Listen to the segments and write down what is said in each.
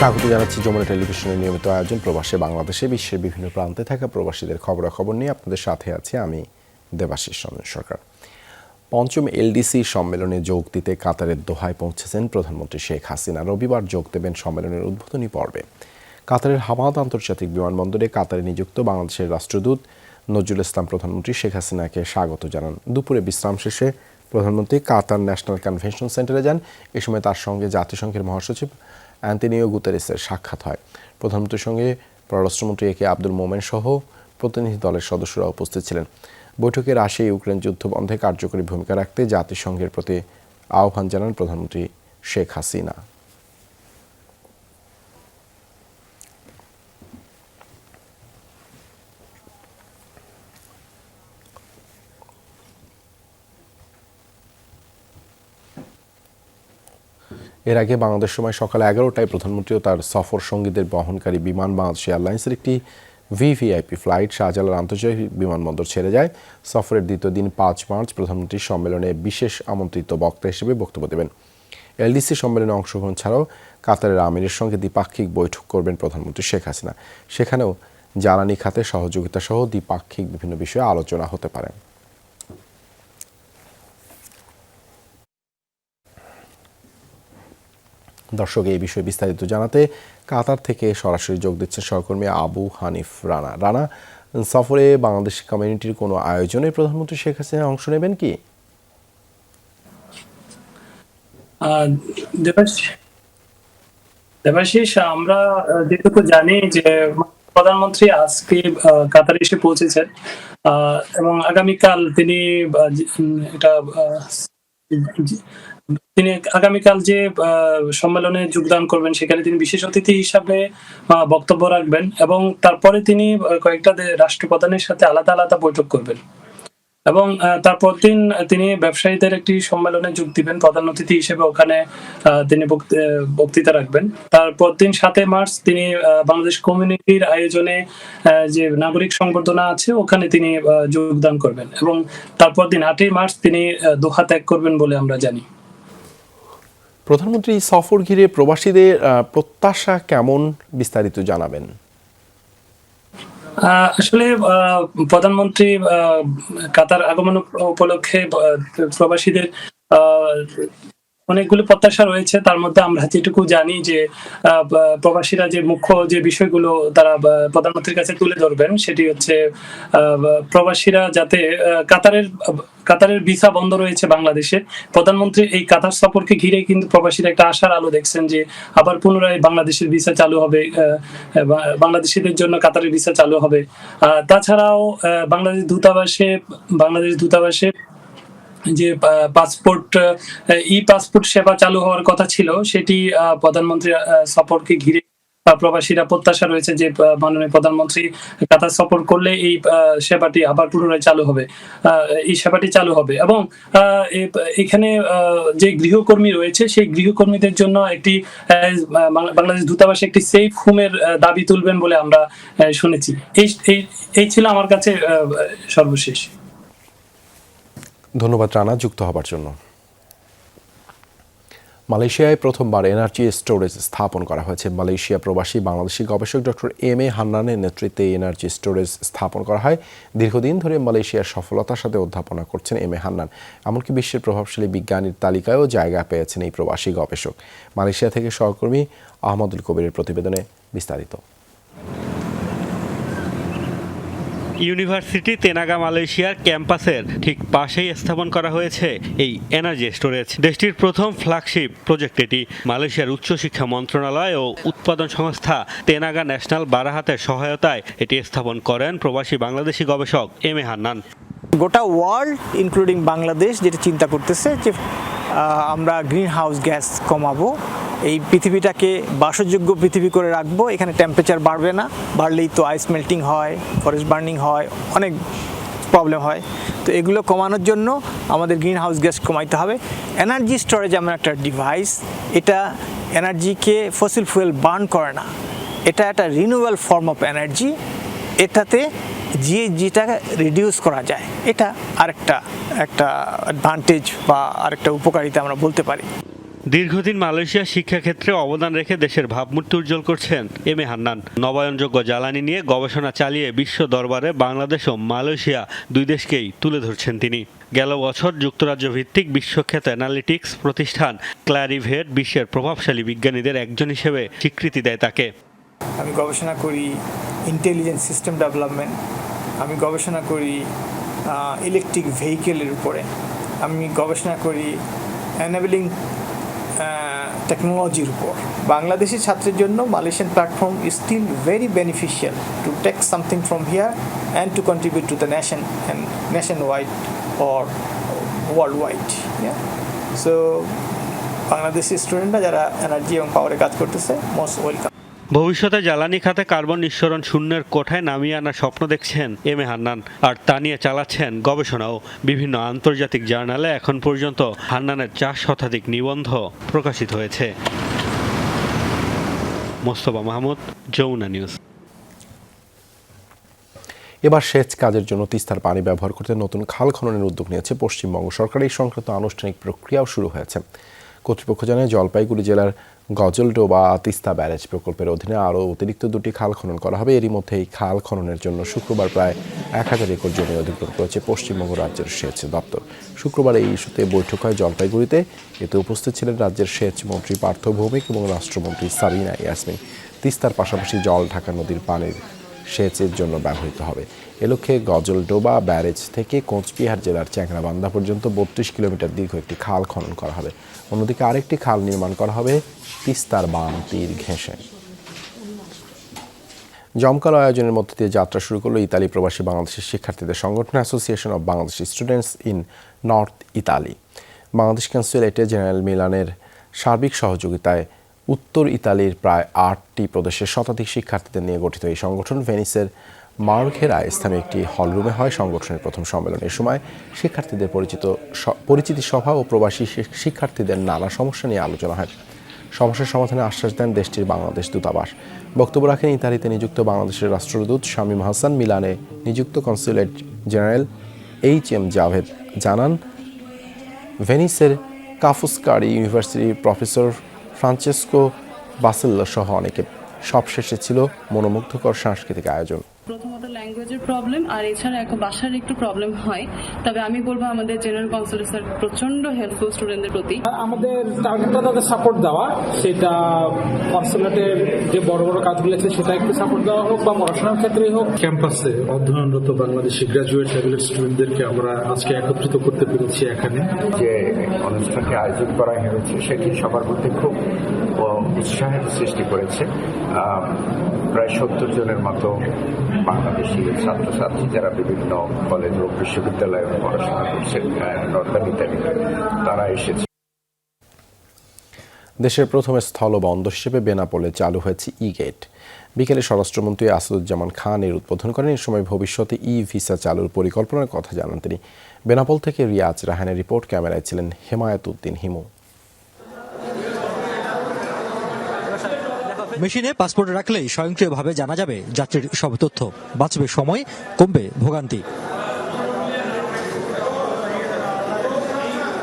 স্বাগত জানাচ্ছি যমুনা টেলিভিশনের নিয়মিত আয়োজন প্রবাসে বাংলাদেশে। বিশ্বের বিভিন্ন প্রান্তে থাকা প্রবাসীদের খবরাখবর নিয়ে আপনাদের সাথে আছি আমি দেবাশিস রঞ্জন সরকার। পঞ্চম এলডিসি সম্মেলনে যোগ দিতে কাতারের দোহায় পৌঁছেছেন প্রধানমন্ত্রী শেখ হাসিনা। রবিবার যোগ দেবেন সম্মেলনের উদ্বোধনী পর্বে। কাতারের হামাদ আন্তর্জাতিক বিমানবন্দরে কাতারে নিযুক্ত বাংলাদেশের রাষ্ট্রদূত নজরুল ইসলাম প্রধানমন্ত্রী শেখ হাসিনাকে স্বাগত জানান। দুপুরে বিশ্রাম শেষে প্রধানমন্ত্রী কাতার ন্যাশনাল কনভেনশন সেন্টারে যান। এ সময় তার সঙ্গে জাতিসংঘের মহাসচিব অ্যান্টনিও গুতেরেসের সাক্ষাৎ হয়। প্রধানমন্ত্রীর সঙ্গে পররাষ্ট্রমন্ত্রী একে আব্দুল মোমেন সহ প্রতিনিধি দলের সদস্যরা উপস্থিত ছিলেন। বৈঠকে রাশিয়া ইউক্রেন যুদ্ধ বন্ধে কার্যকরী ভূমিকা রাখতে জাতিসংঘের প্রতি আহ্বান জানান প্রধানমন্ত্রী শেখ হাসিনা। এর আগে বাংলাদেশ সময় সকাল 11টায় প্রধানমন্ত্রী ও তার সফর সঙ্গীদের বহনকারী বিমান বাংলাদেশ এয়ারলাইন্সের একটি ভিভিআইপি ফ্লাইট শাহজালাল আন্তর্জাতিক বিমানবন্দর ছেড়ে যায়। সফরের দ্বিতীয় দিন 5 মার্চ প্রধানমন্ত্রী সম্মেলনে বিশেষ আমন্ত্রিত বক্তা হিসেবে বক্তব্য দেবেন। এলডিসি সম্মেলনে অংশগ্রহণ ছাড়াও কাতারের আমিরের সঙ্গে দ্বিপাক্ষিক বৈঠক করবেন প্রধানমন্ত্রী শেখ হাসিনা। সেখানেও জ্বালানি খাতে সহযোগিতা সহ দ্বিপাক্ষিক বিভিন্ন বিষয়ে আলোচনা হতে পারে। দর্শক, এই বিষয়ে বিস্তারিত জানাতে কাতার থেকে সরাসরি যোগ দিচ্ছেন সহকর্মী আবু হানিফ রানা। রানা, সফরে বাংলাদেশ কমিউনিটির কোনো আয়োজনে প্রধানমন্ত্রী শেখ হাসিনা অংশ নেবেন কি? দেবাশিস, আমরা যেটুকু জানি যে প্রধানমন্ত্রী আজকে কাতারে এসে পৌঁছেছেন এবং আগামীকাল তিনি আগামীকাল যে সম্মেলনে যোগদান করবেন সেখানে তিনি বিশেষ অতিথি হিসাবে বক্তব্য রাখবেন এবং তারপরে তিনি কয়েকটা রাষ্ট্রপ্রধানের সাথে আলাদা আলাদা বৈঠক করবেন এবং তারপর দিন তিনি ব্যবসায়ীদের একটি সম্মেলনে যোগ দিবেন প্রধান অতিথি হিসেবে। ওখানে তিনি বক্তৃতা রাখবেন। তারপর দিন 7 মার্চ তিনি বাংলাদেশ কমিউনিটির আয়োজনে যে নাগরিক সংবর্ধনা আছে ওখানে তিনি যোগদান করবেন এবং তারপর দিন 8 মার্চ তিনি দোহা ত্যাগ করবেন বলে আমরা জানি। প্রধানমন্ত্রী সফর ঘিরে প্রবাসীদের প্রত্যাশা কেমন, বিস্তারিত জানাবেন। আসলে প্রধানমন্ত্রী কাতার আগমন উপলক্ষে প্রবাসীদের অনেকগুলো প্রত্যাশা রয়েছে। তার মধ্যে আমরা যেটুকু জানি যে প্রবাসীরা যে মুখ্য যে বিষয়গুলো তারা প্রধানমন্ত্রীর কাছে তুলে ধরবেন সেটি হচ্ছে প্রবাসীরা যাতে কাতারের ভিসা বন্ধ রয়েছে বাংলাদেশে। প্রধানমন্ত্রী এই কাতার সফরকে ঘিরে কিন্তু প্রবাসীরা একটা আশার আলো দেখছেন যে আবার পুনরায় বাংলাদেশের ভিসা চালু হবে, বাংলাদেশিদের জন্য কাতারের ভিসা চালু হবে। তাছাড়াও বাংলাদেশ দূতাবাসে যে পাসপোর্ট সেবা চালু হওয়ার কথা ছিল সেটি প্রধানমন্ত্রী সফরকে ঘিরে প্রবাসীরা প্রত্যাশা রয়েছে যে মাননীয় প্রধানমন্ত্রী কাতার সফর করলে এই সেবাটি আবার পুনরায় চালু হবে এবং এখানে যে গৃহকর্মী রয়েছে সেই গৃহকর্মীদের জন্য একটি বাংলাদেশ দূতাবাসে একটি সেফ হোমের দাবি তুলবেন বলে আমরা শুনেছি। এই ছিল আমার কাছে সর্বশেষ। ধন্যবাদ রানা যুক্ত হবার জন্য। মালয়েশিয়ায় প্রথমবার এনার্জি স্টোরেজ স্থাপন করা হয়েছে। মালয়েশিয়া প্রবাসী বাংলাদেশি গবেষক ডক্টর এম এ হান্নানের নেতৃত্বে এনার্জি স্টোরেজ স্থাপন করা হয়। দীর্ঘদিন ধরে মালয়েশিয়ার সফলতার সাথে অধ্যাপনা করছেন এম এ হান্নান। এমনকি বিশ্বের প্রভাবশালী বিজ্ঞানীর তালিকায়ও জায়গা পেয়েছেন এই প্রবাসী গবেষক। মালয়েশিয়া থেকে সহকর্মী আহমদুল কবিরের প্রতিবেদনে বিস্তারিত। ইউনিভার্সিটি তেনাগা মালয়েশিয়ার ক্যাম্পাসের ঠিক পাশেই স্থাপন করা হয়েছে এই এনার্জি স্টোরেজ। দেশটির প্রথম ফ্ল্যাগশিপ প্রজেক্ট এটি। মালয়েশিয়ার উচ্চশিক্ষা মন্ত্রণালয় ও উৎপাদন সংস্থা তেনাগা ন্যাশনাল বারাহাতের সহায়তায় এটি স্থাপন করেন প্রবাসী বাংলাদেশি গবেষক এম এ হান্নান। গোটা ওয়ার্ল্ড ইনক্লুডিং বাংলাদেশ যেটা চিন্তা করতেছে যে আমরা গ্রিন হাউস গ্যাস কমাবো, এই পৃথিবীটাকে বাসযোগ্য পৃথিবী করে রাখবো, এখানে টেম্পারেচার বাড়বে না, বাড়লেই তো আইস মেল্টিং হয়, ফরেস্ট বার্নিং হয়, অনেক প্রবলেম হয়। তো এগুলো কমানোর জন্য আমাদের গ্রিন হাউস গ্যাস কমাইতে হবে। এনার্জি স্টোরেজ এমন একটা ডিভাইস, এটা এনার্জিকে ফসিল ফুয়েল বার্ন করে না, এটা একটা রিনিউয়েবল ফর্ম অফ এনার্জি। এটাতে জিএইচজিটা রিডিউস করা যায়, এটা আরেকটা অ্যাডভান্টেজ বা আরেকটা উপকারিতা আমরা বলতে পারি। দীর্ঘদিন মালয়েশিয়া শিক্ষাক্ষেত্রে অবদান রেখে দেশের ভাবমূর্তি উজ্জ্বল করছেন এম এ হান্নান। নবায়নযোগ্য জ্বালানি নিয়ে গবেষণা চালিয়ে বিশ্ব দরবারে বাংলাদেশ ও মালয়েশিয়া দুই দেশকেই তুলে ধরছেন তিনি। গেল বছর যুক্তরাজ্য ভিত্তিক বিশ্বখ্যাত অ্যানালিটিক্স প্রতিষ্ঠান ক্ল্যারিভেট বিশ্বের প্রভাবশালী বিজ্ঞানীদের একজন হিসেবে স্বীকৃতি দেয় তাকে। আমি গবেষণা করি ইন্টেলিজেন্ট সিস্টেম ডেভেলপমেন্ট, আমি গবেষণা করি ইলেকট্রিক ভেহিকেলের উপরে, আমি গবেষণা করি এনেবলিং টেকনোলজির উপর। বাংলাদেশি ছাত্রের জন্য Malaysian platform is still very beneficial to take something from here and to contribute to the nation and nation wide or world wide. So Bangladeshi স্টুডেন্টরা যারা এনার্জি এবং পাওয়ারে কাজ করতেছে মোস্ট ওয়েলকাম। ভবিষ্যতে জ্বালানি খাতে কার্বন নিঃসরণ শূন্যের কোঠায় নামিয়ে আনার স্বপ্ন দেখছেন এম এ হান্নান, আর তা নিয়ে চালাচ্ছেন গবেষণাও। বিভিন্ন আন্তর্জাতিক জার্নালে এখন পর্যন্ত হান্নানের 4 শতাধিক নিবন্ধ প্রকাশিত হয়েছে। মোস্তফা মাহমুদ, যমুনা নিউজ। এবার সেচ কাজের জন্য তিস্তার পানি ব্যবহার করতে নতুন খাল খননের উদ্যোগ নিয়েছে পশ্চিমবঙ্গ সরকার। এই সংক্রান্ত আনুষ্ঠানিক প্রক্রিয়াও শুরু হয়েছে। কর্তৃপক্ষ জানায় জলপাইগুড়ি জেলার গজলডোবা তিস্তা ব্যারেজ প্রকল্পের অধীনে আরও অতিরিক্ত 2টি খাল খনন করা হবে। এরই মধ্যে এই খাল খননের জন্য শুক্রবার প্রায় 1000 একর জমি অধিগ্রহণ করেছে পশ্চিমবঙ্গ রাজ্যের সেচ দপ্তর। শুক্রবার এই ইস্যুতে বৈঠক হয় জলপাইগুড়িতে। এতে উপস্থিত ছিলেন রাজ্যের সেচ মন্ত্রী পার্থ ভৌমিক এবং রাষ্ট্রমন্ত্রী সাবিনা ইয়াসমিন। তিস্তার পাশাপাশি জল ঢাকা নদীর পানির সেচের জন্য ব্যবহৃত হবে। এ লক্ষ্যে গজলডোবা ব্যারেজ থেকে কোচবিহার জেলার চ্যাংরাবান্ধা পর্যন্ত 32 কিলোমিটার দীর্ঘ একটি খাল খনন করা হবে। অন্যদিকে আরেকটি খাল নির্মাণ করা হবে তিস্তার বাম তীর ঘেঁষে। জমকালো আয়োজনের মধ্য দিয়ে যাত্রা শুরু করলো ইতালি প্রবাসী বাংলাদেশের শিক্ষার্থীদের সংগঠন association of Bangladeshi students in North Italy. Bangladesh কনস্যুলেটে জেনারেল মিলানের সার্বিক সহযোগিতায় উত্তর ইতালির প্রায় 8টি প্রদেশের শতাধিক শিক্ষার্থীদের নিয়ে গঠিত এই সংগঠন ভেনিসের মার্ঘেরায় স্থানীয় একটি হলরুমে হয় সংগঠনের প্রথম সম্মেলন। এ সময় শিক্ষার্থীদের পরিচিতি সভা ও প্রবাসী শিক্ষার্থীদের নানা সমস্যা নিয়ে আলোচনা হয়। সমস্যার সমাধানে আশ্বাস দেন দেশটির বাংলাদেশ দূতাবাস। বক্তব্য রাখেন ইতালিতে নিযুক্ত বাংলাদেশের রাষ্ট্রদূত শামীম হাসান। মিলানে নিযুক্ত কনস্যুলেট জেনারেল HM জাভেদ জানান, ভেনিসের কাফুসকারি ইউনিভার্সিটির প্রফেসর ফ্রান্সেসকো বাসেল্লো সহ অনেকে। সবশেষে ছিল মনোমুগ্ধকর সাংস্কৃতিক আয়োজন। প্রথমত ল্যাঙ্গুয়েজের প্রবলেম, আর এছাড়া একটা বাসার একটু প্রবলেম হয়। তবে আমি বলবো আমাদের জেনারেল কনসুলেট স্যার প্রচন্ড হেল্পফুল স্টুডেন্টদের প্রতি। আমাদের টার্গেটটা তাদের সাপোর্ট দেওয়া, সেটা কনসুলেটের যে বড় বড় কাজগুলো আছে সেটা একটু সাপোর্ট দেওয়া হোক বা পড়াশোনার ক্ষেত্রেই হোক। ক্যাম্পাসে অধ্যয়নরত বাংলাদেশি গ্রাজুয়েট লেভেলের স্টুডেন্টদেরকে আমরা আজকে একত্রিত করতে পেরেছি এখানে। যে অনুষ্ঠানটি আয়োজন করা হয়েছে সেটি সবার মধ্যে খুব উৎসাহের সৃষ্টি করেছে। প্রায় 70 জনের মতো বাংলাদেশি ছাত্রছাত্রী যারা বিভিন্ন কলেজ ও বিশ্ববিদ্যালয়ে পড়াশোনা করছেন নর্দার্ন ইতালি, তারা এসেছে। দেশের প্রথম স্থলবন্দর হিসেবে বেনাপোলে চালু হয়েছে ই-গেট। বিকেলে স্বরাষ্ট্রমন্ত্রী আসাদুজ্জামান খান এর উদ্বোধন করেন। এই সময় ভবিষ্যতে ই-ভিসা চালুর পরিকল্পনার কথা জানান তিনি। বেনাপোল থেকে রিয়াজ রাহানের রিপোর্ট, ক্যামেরায় ছিলেন হেমায়েত উদ্দিন হিমু। মেশিনে পাসপোর্ট রাখলেই স্বয়ংক্রিয়ভাবে জানা যাবে যাত্রীর সব তথ্য, বাঁচবে সময়, কমবে ভোগান্তি।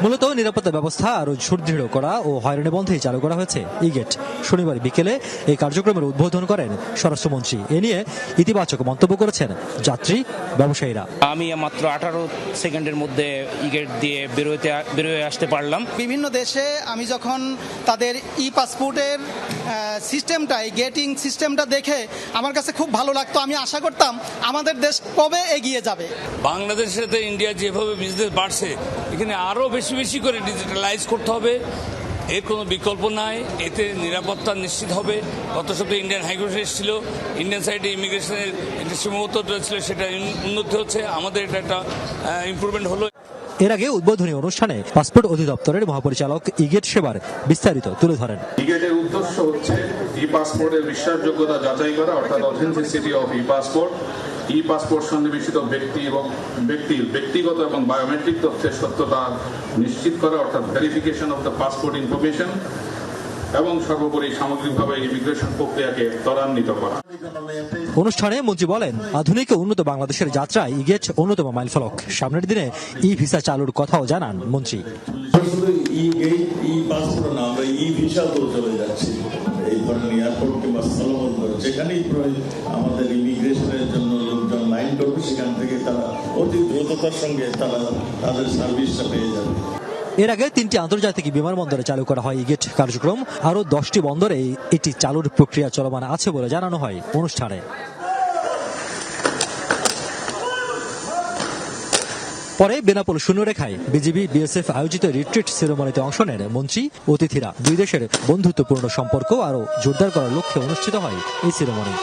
মূলত নিরাপত্তা ব্যবস্থা আরও সুদৃঢ় করা ও হয়রানি বন্ধেই চালু করা হয়েছে ই-গেট। শনিবার বিকেলে এই কার্যক্রমের উদ্বোধন করেন স্বরাষ্ট্রমন্ত্রী। এ নিয়ে ইতিবাচক মন্তব্য করেছেন যাত্রী, ব্যবসায়ীরা। আমি মাত্র 18 সেকেন্ডের মধ্যে ই-গেট দিয়ে বেরোয় আসতে পারলাম। বিভিন্ন দেশে আমি যখন তাদের ই পাসপোর্টের সিস্টেমটা, গেটিং সিস্টেমটা দেখে আমার কাছে খুব ভালো লাগতো। আমি আশা করতাম আমাদের দেশ কবে এগিয়ে যাবে। বাংলাদেশের সাথে ইন্ডিয়া যেভাবে বিজনেস বাড়ছে, এখানে আরও বেশি বেশি করে ডিজিটালাইজ করতে হবে। এর কোনো বিকল্প নাই। এতে নিরাপত্তা নিশ্চিত হবে। গত সপ্তাহে ইন্ডিয়ান হাইকোর্ট এসেছিল, ইন্ডিয়ান সাইডে ইমিগ্রেশনের একটা সীমাবদ্ধতা ছিল, সেটা উন্নতি হচ্ছে। আমাদের এটা একটা ইমপ্রুভমেন্ট হলো। এর আগে উদ্বোধনী অনুষ্ঠানে পাসপোর্ট অধিদপ্তরের মহাপরিচালক ই-গেট সেবার বিস্তারিত তুলে ধরেন। ই-গেটের উদ্দেশ্য হচ্ছে ই পাসপোর্টের বিশ্বাসযোগ্যতা যাচাই করা, অর্থাৎ authenticity of E passport. E passport সন্নিবেশিত ব্যক্তি এবং ব্যক্তির ব্যক্তিগত এবং বায়োমেট্রিক তথ্যের সত্যতা নিশ্চিত করা, অর্থাৎ verification of the passport information. এবং সর্বোপরি সামগ্রিকভাবে ইমিগ্রেশন প্রক্রিয়াকে ত্বরান্বিত করা। অনুষ্ঠানে মন্ত্রী বলেন, আধুনিক ও উন্নত বাংলাদেশের যাত্রায় ইগেট অন্যতম মাইলফলক। সামনের দিনে ই ভিসা চালুর কথাও জানান মন্ত্রী। শুধু ই গেট ই পাসপোর্ট না, আমরা ই ভিসাতেও চলে যাচ্ছি। এই ধরনের এয়ারপোর্ট কিংবা স্থলবন্দর যেখানেই আমাদের ইমিগ্রেশনের জন্য লোকজন লাইন করবে, সেখান থেকে তারা অতি দ্রুততার সঙ্গে তারা তাদের সার্ভিসটা পেয়ে যাবে। এর আগে 3টি আন্তর্জাতিক বিমানবন্দরে চালু করা হয় ইগেট কার্যক্রম। আরও 10টি বন্দরে এটি চালুর প্রক্রিয়া চলমান আছে বলে জানানো হয় অনুষ্ঠানে। পরে বেনাপোল শূন্যরেখায় বিজিবি বিএসএফ আয়োজিত রিট্রিট সেরেমনিতে অংশ নেন মন্ত্রী। অতিথিরা দুই দেশের বন্ধুত্বপূর্ণ সম্পর্ক আরও জোরদার করার লক্ষ্যে অনুষ্ঠিত হয় এই সেরেমনি।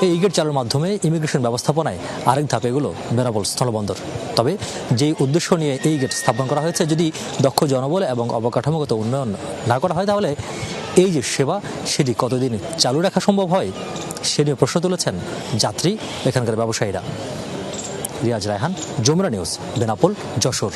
এই ইগেট চালুর মাধ্যমে ইমিগ্রেশন ব্যবস্থাপনায় আরেক ধাপ এগুলো বেনাপোল স্থলবন্দর। তবে যেই উদ্দেশ্য নিয়ে এই গেট স্থাপন করা হয়েছে, যদি দক্ষ জনবল এবং অবকাঠামোগত উন্নয়ন না করা হয়, তাহলে এই যে সেবা সেটি কতদিন চালু রাখা সম্ভব হয় সে নিয়ে প্রশ্ন তুলেছেন যাত্রী, এখানকার ব্যবসায়ীরা। রিয়াজ রায়হান, যমুনা নিউজ, বেনাপোল, যশোর।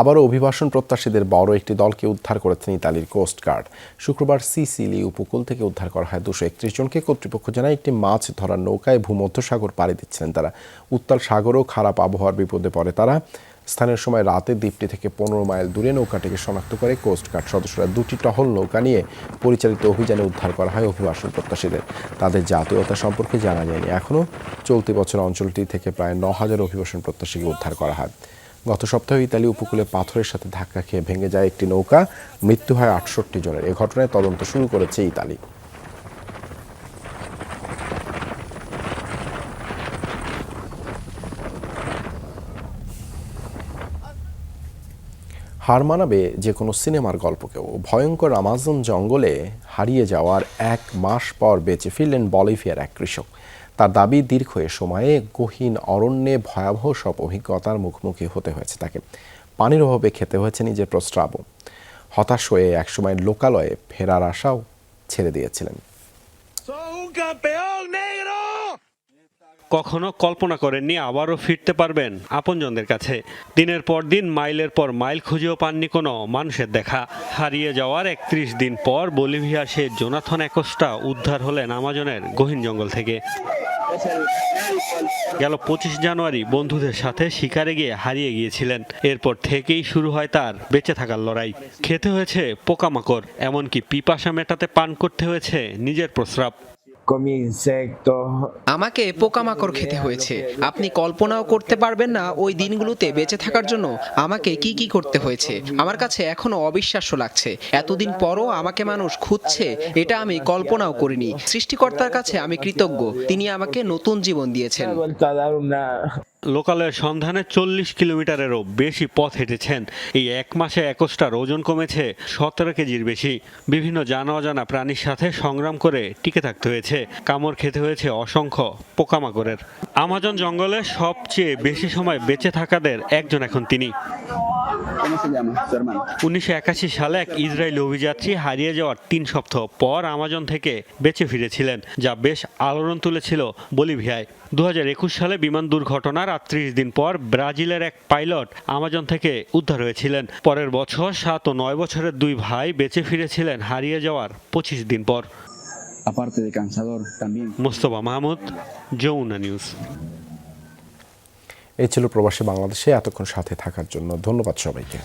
আবারও অভিবাসন প্রত্যাশীদের বড় একটি দলকে উদ্ধার করেছেন ইতালির কোস্ট গার্ড। শুক্রবার সিসিলি উপকূল থেকে উদ্ধার করা হয় 231 জনকে। কর্তৃপক্ষ জানায় একটি মাছ ধরার নৌকায় ভূমধ্যসাগর পাড়ি দিচ্ছিলেন তারা। উত্তাল সাগরও খারাপ আবহাওয়ার বিপদে পড়ে তারা। স্থানীয় সময় রাতে দ্বীপটি থেকে 15 মাইল দূরে নৌকাটিকে শনাক্ত করে কোস্ট গার্ড সদস্যরা 2টি টহল নৌকা নিয়ে পরিচালিত অভিযানে উদ্ধার করা হয় অভিবাসন প্রত্যাশীদের। তাদের জাতীয়তা সম্পর্কে জানা যায়নি এখনও। চলতি বছর অঞ্চলটি থেকে প্রায় 9000 অভিবাসন প্রত্যাশীকে উদ্ধার করা হয়। গত সপ্তাহে ইতালি উপকূলে পাথরের সাথে ধাক্কা খেয়ে ভেঙে যায় একটি নৌকা। মৃত্যু হয় 68 জনের। এ ঘটনায় তদন্ত শুরু করেছে ইতালি। হার মানাবে যে কোনো সিনেমার গল্পকেও। ভয়ঙ্কর আমাজন জঙ্গলে হারিয়ে যাওয়ার 1 মাস পর বেঁচে ফিরলেন বলিভিয়ার এক কৃষক। তার দাবি, দীর্ঘ এ সময়ে গহীন অরণ্যে ভয়াবহ সব অভিজ্ঞতার মুখোমুখি হতে হয়েছে তাকে। পানির অভাবে খেতে হয়েছে নিজের প্রস্রাবও। হতাশ হয়ে একসময় লোকালয়ে ফেরার আশাও ছেড়ে দিয়েছিলেন। কখনো কল্পনা করেননি আবারও ফিরতে পারবেন আপনজনদের কাছে। দিনের পর দিন, মাইলের পর মাইল খুঁজেও পাননি কোনো মানুষের দেখা। হারিয়ে যাওয়ার 31 দিন পর বলিভিয়ার সে জোনাথন অ্যাকোস্টা উদ্ধার হলেন আমাজনের গহীন জঙ্গল থেকে। গেল 25 জানুয়ারি বন্ধুদের সাথে শিকারে গিয়ে হারিয়ে গিয়েছিলেন। এরপর থেকেই শুরু হয় তার বেঁচে থাকার লড়াই। খেতে হয়েছে পোকামাকড়, এমনকি পিপাসা মেটাতে পান করতে হয়েছে নিজের প্রস্রাব। আমাকে পোকামাকড় খেতে হয়েছে। আপনি কল্পনাও করতে পারবেন না ওই দিনগুলোতে বেঁচে থাকার জন্য আমাকে কি কি করতে হয়েছে। আমার কাছে এখনো অবিশ্বাস্য লাগছে। এতদিন পরও আমাকে মানুষ খুঁজছে, এটা আমি কল্পনাও করিনি। সৃষ্টিকর্তার কাছে আমি কৃতজ্ঞ, তিনি আমাকে নতুন জীবন দিয়েছেন। লোকালয়ের সন্ধানে 40 কিলোমিটারেরও বেশি পথ হেঁটেছেন। এই 1 মাসে অ্যাকোস্টার ওজন কমেছে 17 কেজির বেশি। বিভিন্ন জানা অজানা প্রাণীর সাথে সংগ্রাম করে টিকে থাকতে হয়েছে। কামড় খেতে হয়েছে অসংখ্য পোকামাকড়ের। আমাজন জঙ্গলে সবচেয়ে বেশি সময় বেঁচে থাকাদের একজন এখন তিনি। 1981 সালে এক ইসরায়েলি অভিযাত্রী হারিয়ে যাওয়ার 3 সপ্তাহ পর আমাজন থেকে বেঁচে ফিরেছিলেন, যা বেশ আলোড়ন তুলেছিল বলিভিয়ায়। 2021 সালে বিমান দুর্ঘটনার 38 দিন পর ব্রাজিলের এক পাইলট আমাজন থেকে উদ্ধার হয়েছিলেন। পরের বছর 7 ও 9 বছরের 2 ভাই বেঁচে ফিরেছিলেন হারিয়ে যাওয়ার 25 দিন পর। মোস্তফা মাহমুদ, যমুনা নিউজ। এই ছিল প্রবাসী বাংলাদেশে এতক্ষণ সাথে থাকার জন্য ধন্যবাদ সবাইকে।